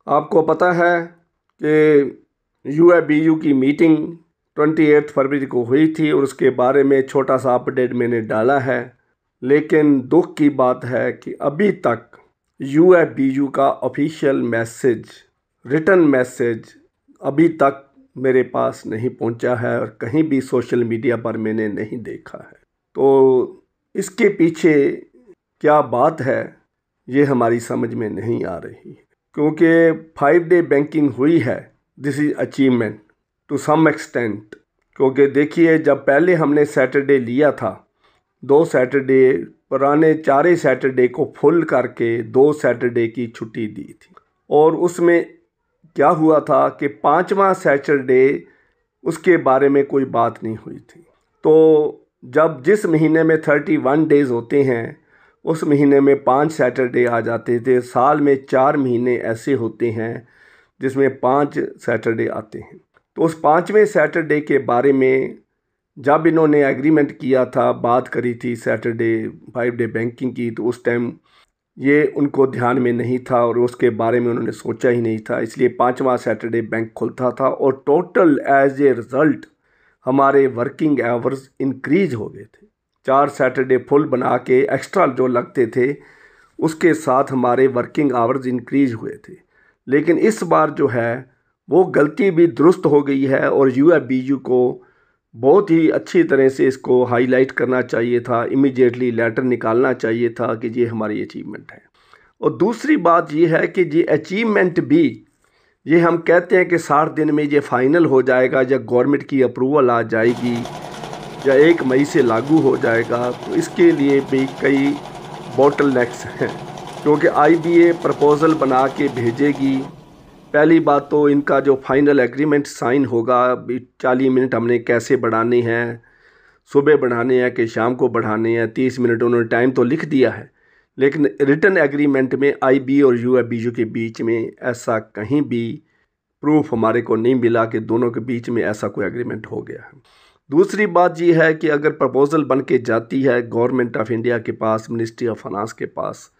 आपको पता है कि यूएबीयू की मीटिंग 28 फरवरी को हुई थी और उसके बारे में छोटा सा अपडेट मैंने डाला है। लेकिन दुख की बात है कि अभी तक यूएबीयू का ऑफिशियल मैसेज, रिटन मैसेज अभी तक मेरे पास नहीं पहुंचा है और कहीं भी सोशल मीडिया पर मैंने नहीं देखा है। तो इसके पीछे क्या बात है ये हमारी समझ में नहीं आ रही, क्योंकि 5 डे बैंकिंग हुई है। This is achievement to some extent. क्योंकि देखिए, जब पहले हमने सैटरडे लिया था, 2 सैटरडे पुराने 4 सैटरडे को फुल करके 2 सैटरडे की छुट्टी दी थी। और उसमें क्या हुआ था कि 5वां सैटरडे उसके बारे में कोई बात नहीं हुई थी। तो जब जिस महीने में 31 डेज़ होते हैं उस महीने में 5 सैटरडे आ जाते थे। साल में 4 महीने ऐसे होते हैं जिसमें 5 सैटरडे आते हैं। तो उस 5वें सैटरडे के बारे में जब इन्होंने एग्रीमेंट किया था, बात करी थी सैटरडे 5 डे बैंकिंग की, तो उस टाइम ये उनको ध्यान में नहीं था और उसके बारे में उन्होंने सोचा ही नहीं था। इसलिए 5वां सैटरडे बैंक खुलता था और टोटल एज ए रिज़ल्ट हमारे वर्किंग आवर्स इंक्रीज हो गए थे। 4 सैटरडे फुल बना के एक्स्ट्रा जो लगते थे उसके साथ हमारे वर्किंग आवर्स इंक्रीज हुए थे। लेकिन इस बार जो है वो गलती भी दुरुस्त हो गई है और यूएबीयू को बहुत ही अच्छी तरह से इसको हाईलाइट करना चाहिए था। इमीडिएटली लेटर निकालना चाहिए था कि ये हमारी अचीवमेंट है। और दूसरी बात ये है कि ये अचीवमेंट भी, ये हम कहते हैं कि 60 दिन में ये फाइनल हो जाएगा या गवर्नमेंट की अप्रूवल आ जाएगी या 1 मई से लागू हो जाएगा, तो इसके लिए भी कई बॉटलनेक्स हैं। क्योंकि आईबीए प्रपोज़ल बना के भेजेगी। पहली बात तो इनका जो फाइनल एग्रीमेंट साइन होगा, 40 मिनट हमने कैसे बढ़ाने हैं, सुबह बढ़ाने हैं कि शाम को बढ़ाने हैं, 30 मिनट उन्होंने टाइम तो लिख दिया है। लेकिन रिटन एग्रीमेंट में आईबी और यूएबीयू के बीच में ऐसा कहीं भी प्रूफ हमारे को नहीं मिला कि दोनों के बीच में ऐसा कोई एग्रीमेंट हो गया है। दूसरी बात ये है कि अगर प्रपोज़ल बन के जाती है गवर्नमेंट ऑफ इंडिया के पास, मिनिस्ट्री ऑफ फाइनेंस के पास,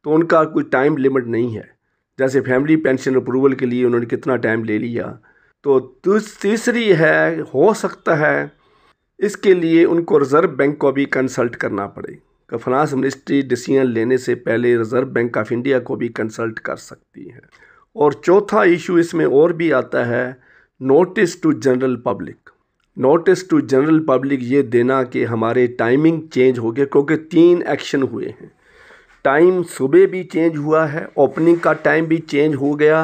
तो उनका कोई टाइम लिमिट नहीं है। जैसे फैमिली पेंशन अप्रूवल के लिए उन्होंने कितना टाइम ले लिया। तो तीसरी है, हो सकता है इसके लिए उनको रिज़र्व बैंक को भी कंसल्ट करना पड़े कि फाइनेंस मिनिस्ट्री डिसीजन लेने से पहले रिज़र्व बैंक ऑफ इंडिया को भी कंसल्ट कर सकती है। और चौथा इशू इसमें और भी आता है, notice to general public. Notice to general public ये देना कि हमारे टाइमिंग चेंज हो गया, क्योंकि 3 एक्शन हुए हैं। टाइम सुबह भी चेंज हुआ है, ओपनिंग का टाइम भी चेंज हो गया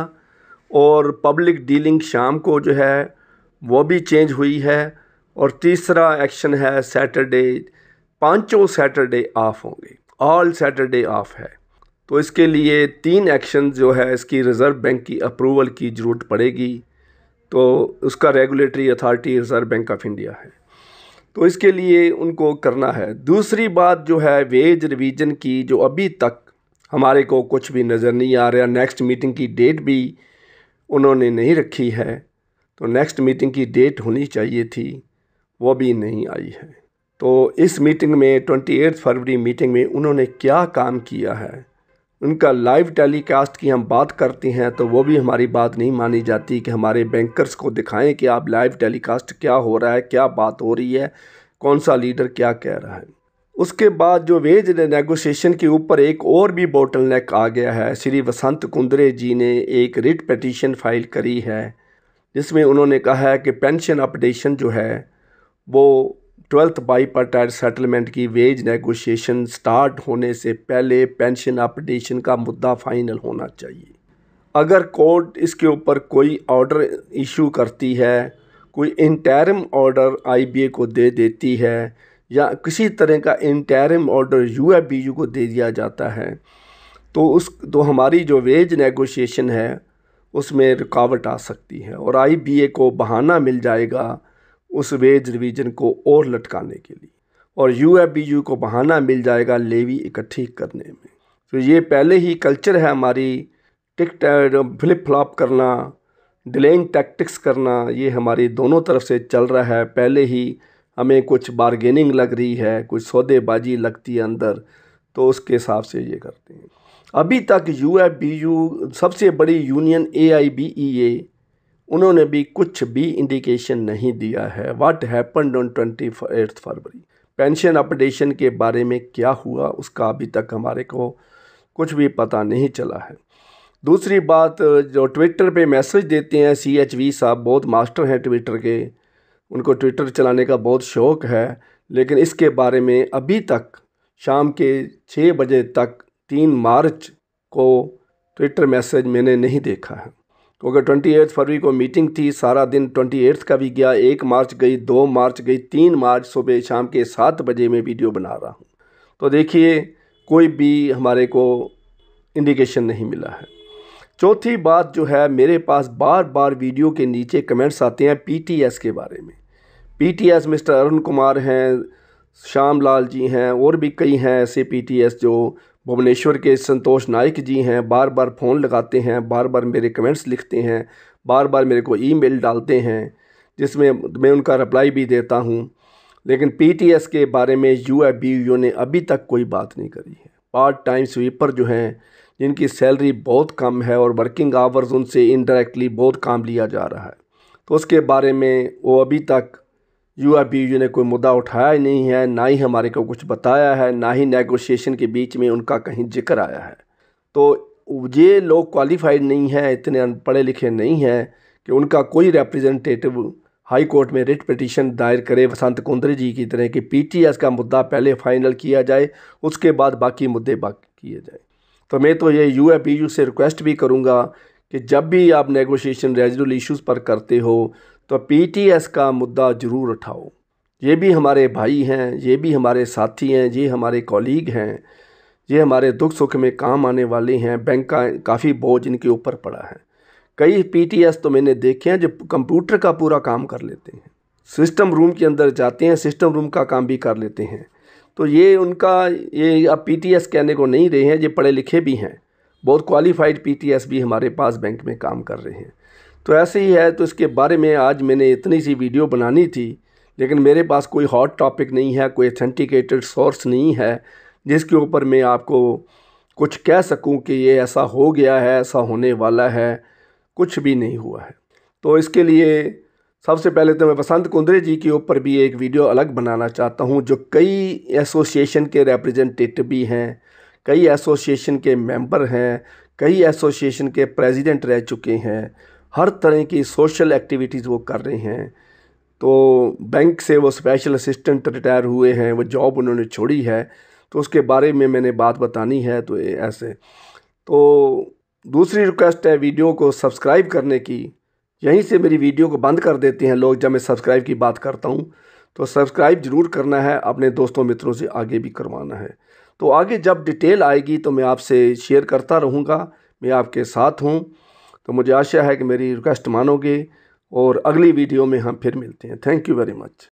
और पब्लिक डीलिंग शाम को जो है वो भी चेंज हुई है। और तीसरा एक्शन है सैटरडे, 5 सैटरडे ऑफ होंगे, ऑल सैटरडे ऑफ है। तो इसके लिए 3 एक्शन जो है इसकी रिज़र्व बैंक की अप्रूवल की ज़रूरत पड़ेगी। तो उसका regulatory authority reserve bank of India है, तो इसके लिए उनको करना है। दूसरी बात जो है वेज रिवीजन की, जो अभी तक हमारे को कुछ भी नज़र नहीं आ रहा। नेक्स्ट मीटिंग की डेट भी उन्होंने नहीं रखी है, तो नेक्स्ट मीटिंग की डेट होनी चाहिए थी, वो भी नहीं आई है। तो इस मीटिंग में 28 फरवरी मीटिंग में उन्होंने क्या काम किया है, उनका लाइव टेलीकास्ट की हम बात करते हैं तो वो भी हमारी बात नहीं मानी जाती कि हमारे बैंकर्स को दिखाएं कि आप लाइव टेलीकास्ट क्या हो रहा है, क्या बात हो रही है, कौन सा लीडर क्या कह रहा है। उसके बाद जो वेज नेगोशिएशन के ऊपर एक और भी बोटलनेक आ गया है। श्री वसंत कुंद्रे जी ने एक रिट पिटीशन फाइल करी है जिसमें उन्होंने कहा है कि पेंशन अपडेशन जो है वो 12th बाईपार्टाइट सेटलमेंट की वेज नेगोशिएशन स्टार्ट होने से पहले पेंशन अपडेशन का मुद्दा फाइनल होना चाहिए। अगर कोर्ट इसके ऊपर कोई ऑर्डर इशू करती है, कोई इंटरिम ऑर्डर आईबीए को दे देती है या किसी तरह का इंटरिम ऑर्डर यूएबीयू को दे दिया जाता है, तो हमारी जो वेज नेगोशिएशन है उसमें रुकावट आ सकती है और आईबीए को बहाना मिल जाएगा उस वेज रिवीजन को और लटकाने के लिए, और यूएबीयू को बहाना मिल जाएगा लेवी इकट्ठी करने में। तो ये पहले ही कल्चर है हमारी, फ्लिप फ्लॉप करना, डिलेइंग टैक्टिक्स करना, ये हमारी दोनों तरफ से चल रहा है। पहले ही हमें कुछ बारगेनिंग लग रही है, कुछ सौदेबाजी लगती है अंदर, तो उसके हिसाब से ये करते हैं। अभी तक UFBU सबसे बड़ी यूनियन AIBEA उन्होंने भी कुछ भी इंडिकेशन नहीं दिया है। What happened on 28 February, pension updation के बारे में क्या हुआ उसका अभी तक हमारे को कुछ भी पता नहीं चला है। दूसरी बात, जो ट्विटर पे मैसेज देते हैं CHV साहब बहुत मास्टर हैं ट्विटर के, उनको ट्विटर चलाने का बहुत शौक़ है, लेकिन इसके बारे में अभी तक शाम के 6 बजे तक 3 मार्च को ट्विटर मैसेज मैंने नहीं देखा है। क्योंकि 28 फरवरी को मीटिंग थी, सारा दिन 28 का भी गया, 1 मार्च गई, 2 मार्च गई, 3 मार्च सुबह शाम के 7 बजे मैं वीडियो बना रहा हूँ। तो देखिए कोई भी हमारे को इंडिकेशन नहीं मिला है। चौथी बात जो है, मेरे पास बार बार वीडियो के नीचे कमेंट्स आते हैं PTS के बारे में। PTS मिस्टर अरुण कुमार हैं, श्याम लाल जी हैं, और भी कई हैं ऐसे PTS जो भुवनेश्वर के संतोष नाइक जी हैं, बार बार फ़ोन लगाते हैं, बार बार मेरे कमेंट्स लिखते हैं, बार बार मेरे को ईमेल डालते हैं जिसमें मैं उनका रिप्लाई भी देता हूं। लेकिन PTS के बारे में UFBU ने अभी तक कोई बात नहीं करी है। पार्ट टाइम स्वीपर जो हैं जिनकी सैलरी बहुत कम है और वर्किंग आवर्स उनसे इनडायरेक्टली बहुत काम लिया जा रहा है, तो उसके बारे में वो अभी तक UFBU ने कोई मुद्दा उठाया ही नहीं है, ना ही हमारे को कुछ बताया है, ना ही नेगोशिएशन के बीच में उनका कहीं जिक्र आया है। तो ये लोग क्वालिफाइड नहीं है, इतने पढ़े लिखे नहीं हैं कि उनका कोई रिप्रेजेंटेटिव हाई कोर्ट में रिट पिटीशन दायर करे वसंत कुंद्रे जी की तरह कि PTS का मुद्दा पहले फाइनल किया जाए, उसके बाद बाकी मुद्दे बाकी किए जाए। तो मैं तो ये UFBU से रिक्वेस्ट भी करूँगा कि जब भी आप नेगोशिएशन रेजिडुअल इश्यूज़ पर करते हो तो PTS का मुद्दा ज़रूर उठाओ। ये भी हमारे भाई हैं, ये भी हमारे साथी हैं, ये हमारे कॉलीग हैं, ये हमारे दुख सुख में काम आने वाले हैं। बैंक का काफ़ी बोझ इनके ऊपर पड़ा है। कई PTS तो मैंने देखे हैं जो कंप्यूटर का पूरा काम कर लेते हैं, सिस्टम रूम के अंदर जाते हैं, सिस्टम रूम का काम भी कर लेते हैं। तो ये उनका ये अब PTS कहने को नहीं रहे हैं, ये पढ़े लिखे भी हैं, बहुत क्वालिफाइड PTS भी हमारे पास बैंक में काम कर रहे हैं। तो ऐसे ही है। तो इसके बारे में आज मैंने इतनी सी वीडियो बनानी थी, लेकिन मेरे पास कोई हॉट टॉपिक नहीं है, कोई ऑथेंटिकेटेड सोर्स नहीं है जिसके ऊपर मैं आपको कुछ कह सकूं कि ये ऐसा हो गया है, ऐसा होने वाला है। कुछ भी नहीं हुआ है। तो इसके लिए सबसे पहले तो मैं वसंत कुंद्रे जी के ऊपर भी एक वीडियो अलग बनाना चाहता हूं, जो कई एसोसिएशन के रिप्रेजेंटेटिव भी हैं, कई एसोसिएशन के मेंबर हैं, कई एसोसिएशन के प्रेसिडेंट रह चुके हैं, हर तरह की सोशल एक्टिविटीज़ वो कर रहे हैं। तो बैंक से वो स्पेशल असिस्टेंट रिटायर हुए हैं, वो जॉब उन्होंने छोड़ी है, तो उसके बारे में मैंने बात बतानी है। तो ऐसे तो दूसरी रिक्वेस्ट है वीडियो को सब्सक्राइब करने की। यहीं से मेरी वीडियो को बंद कर देते हैं लोग जब मैं सब्सक्राइब की बात करता हूं। तो सब्सक्राइब ज़रूर करना है, अपने दोस्तों मित्रों से आगे भी करवाना है। तो आगे जब डिटेल आएगी तो मैं आपसे शेयर करता रहूँगा, मैं आपके साथ हूँ। तो मुझे आशा है कि मेरी रिक्वेस्ट मानोगे और अगली वीडियो में हम फिर मिलते हैं। Thank you very much.